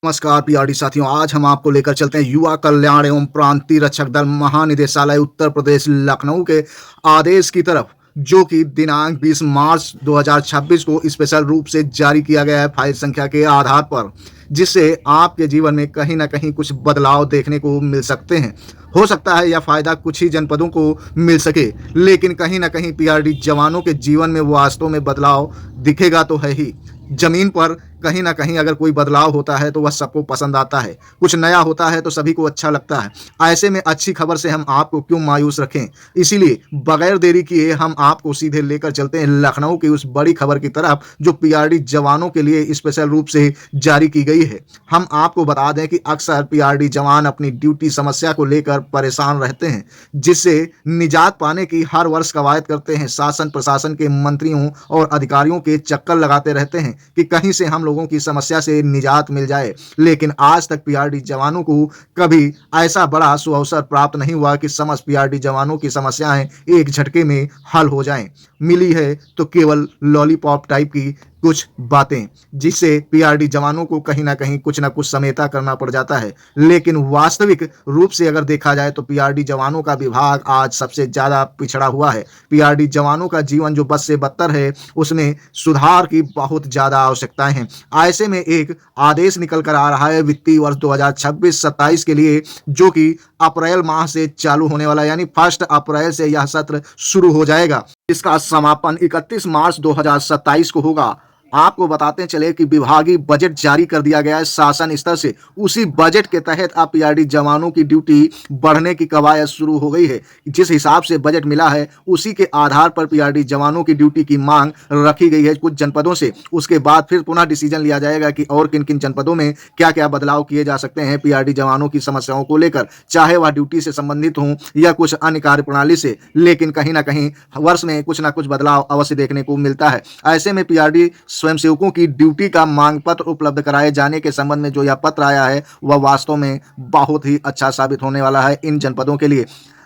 नमस्कार पीआरडी साथियों, आज हम आपको लेकर चलते हैं युवा कल्याण एवं प्रांतीय रक्षक दल महानिदेशालय उत्तर प्रदेश लखनऊ के आदेश की तरफ, जो कि दिनांक 20 मार्च 2026 को स्पेशल रूप से जारी किया गया है फाइल संख्या के आधार पर, जिससे आपके जीवन में कहीं ना कहीं कुछ बदलाव देखने को मिल सकते हैं। हो सकता है यह फायदा कुछ ही जनपदों को मिल सके, लेकिन कहीं ना कहीं पीआरडी जवानों के जीवन में वास्तव में बदलाव दिखेगा तो है ही। जमीन पर कहीं ना कहीं अगर कोई बदलाव होता है तो वह सबको पसंद आता है, कुछ नया होता है तो सभी को अच्छा लगता है। ऐसे में अच्छी खबर से हम आपको क्यों मायूस रखें, इसीलिए बगैर देरी किए हम आपको सीधे लेकर चलते हैं लखनऊ की उस बड़ी खबर की तरफ, जो पीआरडी जवानों के लिए स्पेशल रूप से जारी की गई है। हम आपको बता दें कि अक्सर पीआरडी जवान अपनी ड्यूटी समस्या को लेकर परेशान रहते हैं, जिससे निजात पाने की हर वर्ष कवायद करते हैं। शासन प्रशासन के मंत्रियों और अधिकारियों के चक्कर लगाते रहते हैं कि कहीं से हम लोगों की समस्या से निजात मिल जाए, लेकिन आज तक पीआरडी जवानों को कभी ऐसा बड़ा सुअवसर प्राप्त नहीं हुआ कि समस्त पीआरडी जवानों की समस्याएं एक झटके में हल हो जाएं। मिली है तो केवल लॉलीपॉप टाइप की कुछ बातें, जिससे पीआरडी जवानों को कहीं ना कहीं कुछ ना कुछ समेटा करना पड़ जाता है। लेकिन वास्तविक रूप से अगर देखा जाए तो पीआरडी जवानों का विभाग आज सबसे ज्यादा पिछड़ा हुआ है। पीआरडी जवानों का जीवन जो बद से बदतर है, उसमें सुधार की बहुत ज्यादा आवश्यकताएं हैं। ऐसे में एक आदेश निकल कर आ रहा है वित्तीय वर्ष 2026-27 के लिए, जो कि अप्रैल माह से चालू होने वाला है, यानी 1 अप्रैल से यह सत्र शुरू हो जाएगा। इसका समापन 31 मार्च 2027 को होगा। आपको बताते चले कि विभागीय बजट जारी कर दिया गया है शासन स्तर से। उसी बजट के तहत अब पीआरडी जवानों की ड्यूटी बढ़ने की कवायद शुरू हो गई है। जिस हिसाब से बजट मिला है, उसी के आधार पर पीआरडी जवानों की ड्यूटी की मांग रखी गई है कुछ जनपदों से। उसके बाद फिर पुनः डिसीजन लिया जाएगा कि और किन किन जनपदों में क्या क्या बदलाव किए जा सकते हैं पीआरडी जवानों की समस्याओं को लेकर, चाहे वह ड्यूटी से संबंधित हों या कुछ अन्य कार्य प्रणाली से। लेकिन कहीं ना कहीं वर्ष में कुछ ना कुछ बदलाव अवश्य देखने को मिलता है। ऐसे में पीआरडी स्वयंसेवकों की ड्यूटी का मांग पत्र उपलब्ध कराए जाने के संबंध में जो यह पत्र आया है, वह वास्तव में बहुत ही अच्छा साबित होने वाला है इन जनपदों के लिए।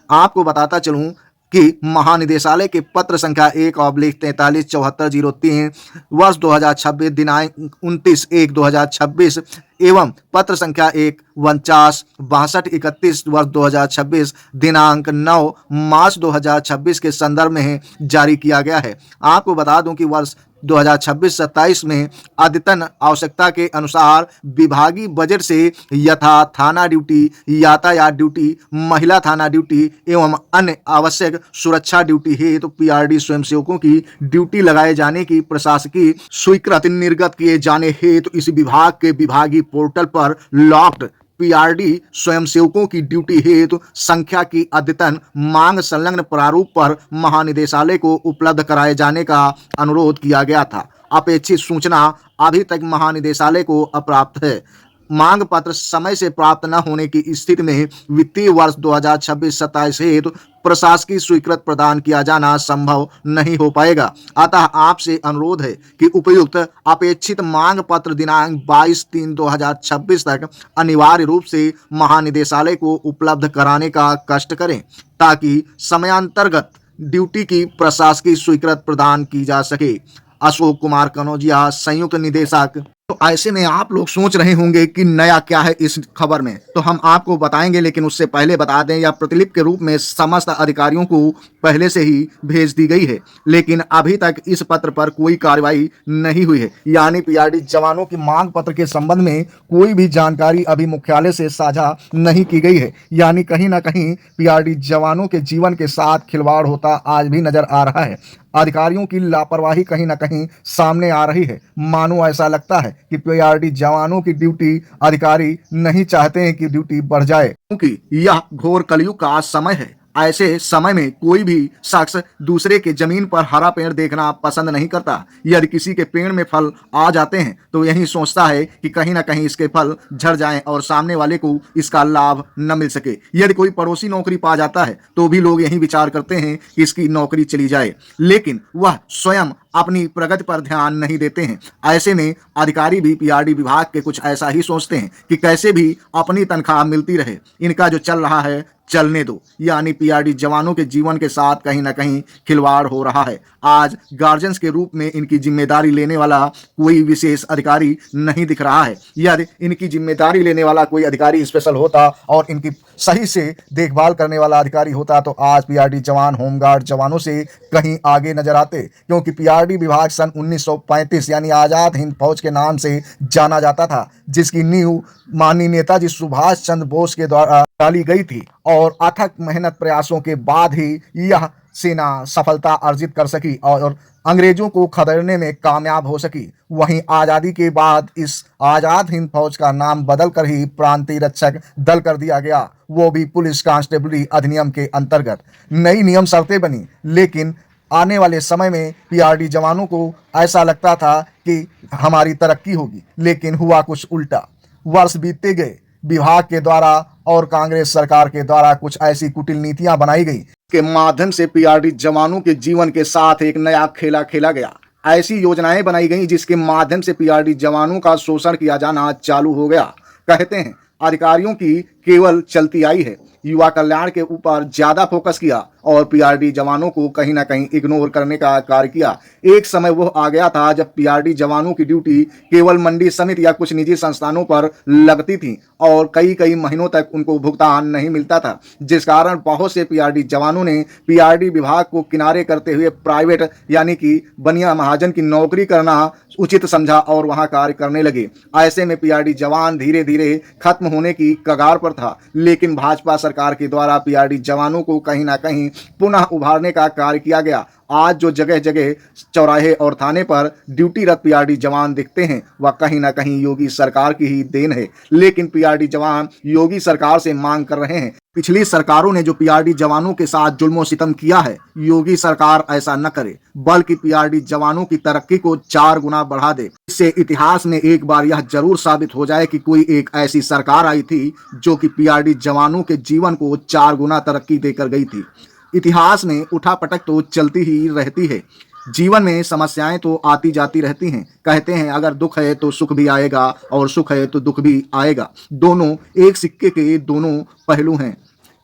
आपको बताता चलूं कि महानिदेशालय के पत्र संख्या 1/437403 वर्ष 2026 दिनांक 29/1/2026 एवं पत्र संख्या 1/49/6231 वर्ष 2026 दिनांक 9 मार्च 2026 के संदर्भ में जारी किया गया है। आपको बता दूं कि वर्ष 2026-27 में अद्यतन आवश्यकता के अनुसार विभागीय बजट से यथा थाना ड्यूटी, यातायात ड्यूटी, महिला थाना ड्यूटी एवं अन्य आवश्यक सुरक्षा ड्यूटी हेतु पीआरडी स्वयंसेवकों की ड्यूटी लगाए जाने की प्रशासकीय स्वीकृति निर्गत किए जाने हेतु इस विभाग के विभागीय पोर्टल पर लॉक्ड पीआरडी स्वयंसेवकों की ड्यूटी हेतु संख्या की अद्यतन मांग संलग्न प्रारूप पर महानिदेशालय को उपलब्ध कराए जाने का अनुरोध किया गया था। अपेक्षित सूचना अभी तक महानिदेशालय को अप्राप्त है। मांग पत्र समय से प्राप्त न होने की स्थिति में वित्तीय वर्ष 2026-27 हेतु प्रशासकीय स्वीकृत प्रदान किया जाना संभव नहीं हो पाएगा। अतः आपसे अनुरोध है कि उपयुक्त अपेक्षित मांग पत्र दिनांक 22/3/2026 तक अनिवार्य रूप से महानिदेशालय को उपलब्ध कराने का कष्ट करें, ताकि समयांतर्गत ड्यूटी की प्रशासकीय स्वीकृत प्रदान की जा सके। अशोक कुमार कनौजिया, संयुक्त निदेशक। तो ऐसे में आप लोग सोच रहे होंगे कि नया क्या है इस खबर में, तो हम आपको बताएंगे, लेकिन उससे पहले बता दें यह प्रतिलिपि के रूप में समस्त अधिकारियों को पहले से ही भेज दी गई है, लेकिन अभी तक इस पत्र पर कोई कार्रवाई नहीं हुई है। यानी पीआरडी जवानों की मांग पत्र के संबंध में कोई भी जानकारी अभी मुख्यालय से साझा नहीं की गई है। यानी कहीं ना कहीं पीआरडी जवानों के जीवन के साथ खिलवाड़ होता आज भी नजर आ रहा है। अधिकारियों की लापरवाही कहीं ना कहीं सामने आ रही है। मानो ऐसा लगता है कि पीआरडी जवानों की ड्यूटी अधिकारी नहीं चाहते हैं कि ड्यूटी बढ़ जाए, क्योंकि यह घोर कलयुग का समय है। ऐसे समय में कोई भी शख्स दूसरे के जमीन पर हरा पेड़ देखना पसंद नहीं करता। यदि किसी के पेड़ में फल आ जाते हैं तो यही सोचता है कि कहीं ना कहीं इसके फल झड़ जाएं और सामने वाले को इसका लाभ न मिल सके। यदि कोई पड़ोसी नौकरी पा जाता है तो भी लोग यही विचार करते हैं कि इसकी नौकरी चली जाए, लेकिन वह स्वयं अपनी प्रगति पर ध्यान नहीं देते हैं। ऐसे में अधिकारी भी पीआरडी विभाग के कुछ ऐसा ही सोचते हैं कि कैसे भी अपनी तनख्वाह मिलती रहे। इनका जो चल रहा है चलने दो, यानी पीआरडी जवानों के जीवन के साथ कहीं ना कहीं खिलवाड़ हो रहा है। आज गार्जियंस के रूप में इनकी जिम्मेदारी लेने वाला कोई विशेष अधिकारी नहीं दिख रहा है। यदि इनकी जिम्मेदारी लेने वाला कोई अधिकारी स्पेशल होता और इनकी सही से देखभाल करने वाला अधिकारी होता तो आज पीआरडी जवान होमगार्ड जवानों से कहीं आगे नजर आते, क्योंकि पीआरडी विभाग सन 1935 यानी आजाद हिंद फौज के नाम से जाना जाता था, जिसकी नींव माननीय नेताजी सुभाष चंद्र बोस के द्वारा डाली गई थी और अथक मेहनत प्रयासों के बाद ही यह सेना सफलता अर्जित कर सकी और अंग्रेजों को खदेड़ने में कामयाब हो सकी। वहीं आज़ादी के बाद इस आज़ाद हिंद फौज का नाम बदलकर ही प्रांतीय रक्षक दल कर दिया गया, वो भी पुलिस कांस्टेबली अधिनियम के अंतर्गत। नई नियम शर्तें बनी, लेकिन आने वाले समय में पीआरडी जवानों को ऐसा लगता था कि हमारी तरक्की होगी, लेकिन हुआ कुछ उल्टा। वर्ष बीतते गए, विभाग के द्वारा और कांग्रेस सरकार के द्वारा कुछ ऐसी कुटिल नीतियां बनाई गई के माध्यम से पीआरडी जवानों के जीवन के साथ एक नया खेला खेला गया। ऐसी योजनाएं बनाई गई जिसके माध्यम से पीआरडी जवानों का शोषण किया जाना चालू हो गया। कहते हैं अधिकारियों की केवल चलती आई है, युवा कल्याण के ऊपर ज्यादा फोकस किया और पीआरडी जवानों को कहीं ना कहीं इग्नोर करने का कार्य किया। एक समय वो आ गया था जब पीआरडी जवानों की ड्यूटी केवल मंडी समिति या कुछ निजी संस्थानों पर लगती थी और कई कई महीनों तक उनको भुगतान नहीं मिलता था, जिस कारण बहुत से पीआरडी जवानों ने पीआरडी विभाग को किनारे करते हुए प्राइवेट यानी कि बनिया महाजन की नौकरी करना उचित समझा और वहां कार्य करने लगे। ऐसे में पीआरडी जवान धीरे धीरे खत्म होने की कगार पर था, लेकिन भाजपा सरकार के द्वारा पीआरडी जवानों को कहीं ना कहीं पुनः उभारने का कार्य किया गया। आज जो जगह जगह चौराहे और थाने पर ड्यूटीरत पीआरडी जवान दिखते हैं वह कहीं ना कहीं योगी सरकार की ही देन है, लेकिन पीआरडी जवान योगी सरकार से मांग कर रहे हैं। पिछली सरकारों ने जो पीआरडी जवानों के साथ जुल्म सितम किया है, योगी सरकार ऐसा न करे, बल्कि पीआरडी जवानों की तरक्की को 4 गुना बढ़ा दे। इससे इतिहास में एक बार यह जरूर साबित हो जाए कि कोई एक ऐसी सरकार आई थी जो कि पीआरडी जवानों के जीवन को 4 गुना तरक्की देकर गई थी। इतिहास में उठापटक तो चलती ही रहती है, जीवन में समस्याएं तो आती जाती रहती हैं। कहते हैं अगर दुख है तो सुख भी आएगा और सुख है तो दुख भी आएगा, दोनों एक सिक्के के दोनों पहलू हैं।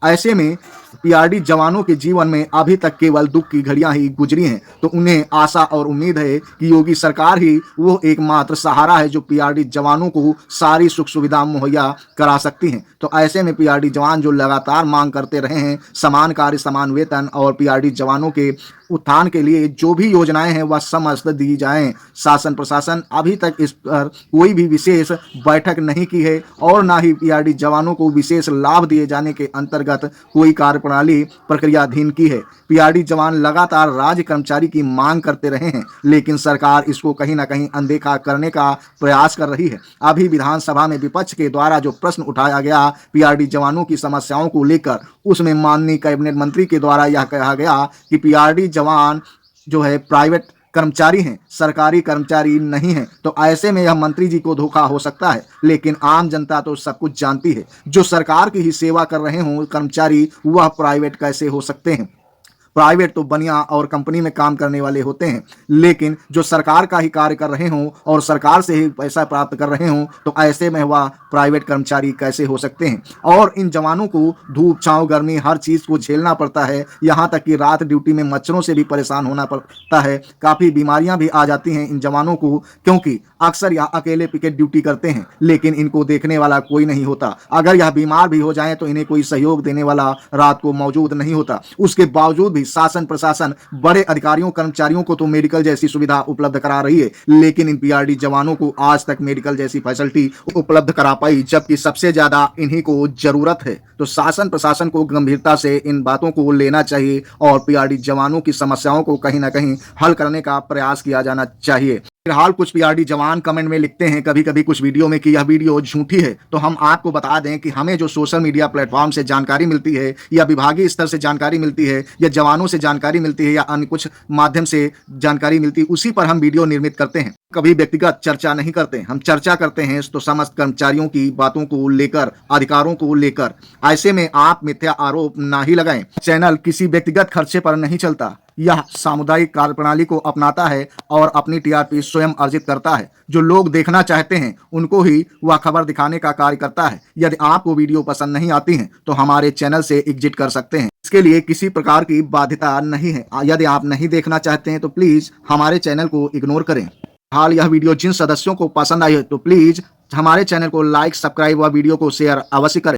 ऐसे में पीआरडी जवानों के जीवन में अभी तक केवल दुख की घड़ियां ही गुजरी हैं, तो उन्हें आशा और उम्मीद है कि योगी सरकार ही वो एकमात्र सहारा है जो पीआरडी जवानों को सारी सुख सुविधा मुहैया करा सकती हैं। तो ऐसे में पीआरडी जवान जो लगातार मांग करते रहे हैं समान कार्य समान वेतन और पीआरडी जवानों के उत्थान के लिए जो भी योजनाएं हैं वह समस्त दी जाएं। शासन प्रशासन अभी तक इस पर कोई भी विशेष बैठक नहीं की है और ना ही पीआरडी जवानों को विशेष लाभ दिए जाने के अंतर्गत कोई कार्यप्रणाली प्रक्रियाधीन की है। पीआरडी जवान लगातार राज्य कर्मचारी की मांग करते रहे हैं, लेकिन सरकार इसको कहीं ना कहीं अनदेखा करने का प्रयास कर रही है। अभी विधानसभा में विपक्ष के द्वारा जो प्रश्न उठाया गया पीआरडी जवानों की समस्याओं को लेकर, उसमें माननीय कैबिनेट मंत्री के द्वारा यह कहा गया कि पीआरडी जवान जो है प्राइवेट कर्मचारी हैं, सरकारी कर्मचारी नहीं हैं। तो ऐसे में यह मंत्री जी को धोखा हो सकता है, लेकिन आम जनता तो सब कुछ जानती है। जो सरकार की ही सेवा कर रहे हों कर्मचारी, वह प्राइवेट कैसे हो सकते हैं? प्राइवेट तो बनिया और कंपनी में काम करने वाले होते हैं, लेकिन जो सरकार का ही कार्य कर रहे हों और सरकार से ही पैसा प्राप्त कर रहे हों, तो ऐसे में वह प्राइवेट कर्मचारी कैसे हो सकते हैं? और इन जवानों को धूप छांव गर्मी हर चीज़ को झेलना पड़ता है, यहाँ तक कि रात ड्यूटी में मच्छरों से भी परेशान होना पड़ता है। काफ़ी बीमारियां भी आ जाती हैं इन जवानों को, क्योंकि अक्सर यह अकेले पिकेट ड्यूटी करते हैं, लेकिन इनको देखने वाला कोई नहीं होता। अगर यह बीमार भी हो जाए तो इन्हें कोई सहयोग देने वाला रात को मौजूद नहीं होता। उसके बावजूद भी शासन प्रशासन बड़े अधिकारियों कर्मचारियों को तो मेडिकल जैसी सुविधा उपलब्ध करा रही है, लेकिन इन पीआरडी जवानों को आज तक मेडिकल जैसी फैसिलिटी उपलब्ध करा पाई, जबकि सबसे ज्यादा इन्हीं को जरूरत है। तो शासन प्रशासन को गंभीरता से इन बातों को लेना चाहिए और पीआरडी जवानों की समस्याओं को कहीं ना कहीं हल करने का प्रयास किया जाना चाहिए। फिलहाल कुछ पीआरडी जवान कमेंट में लिखते हैं कभी कभी कुछ वीडियो में कि यह वीडियो झूठी है, तो हम आपको बता दें कि हमें जो सोशल मीडिया प्लेटफॉर्म से जानकारी मिलती है या विभागीय स्तर से जानकारी मिलती है या जवानों से जानकारी मिलती है या अन्य कुछ माध्यम से जानकारी मिलती है, उसी पर हम वीडियो निर्मित करते हैं। कभी व्यक्तिगत चर्चा नहीं करते, हम चर्चा करते हैं तो समस्त कर्मचारियों की बातों को लेकर, अधिकारों को लेकर। ऐसे में आप मिथ्या आरोप ना ही लगाएं। चैनल किसी व्यक्तिगत खर्चे पर नहीं चलता, यह सामुदायिक कार्यप्रणाली को अपनाता है और अपनी टीआरपी स्वयं अर्जित करता है। जो लोग देखना चाहते हैं उनको ही वह खबर दिखाने का कार्य करता है। यदि आपको वीडियो पसंद नहीं आती है तो हमारे चैनल से एग्जिट कर सकते हैं। इसके लिए किसी प्रकार की बाध्यता नहीं है। यदि आप नहीं देखना चाहते हैं तो प्लीज हमारे चैनल को इग्नोर करें। हाल यह वीडियो जिन सदस्यों को पसंद आई है तो प्लीज हमारे चैनल को लाइक, सब्सक्राइब व वीडियो को शेयर अवश्य करें।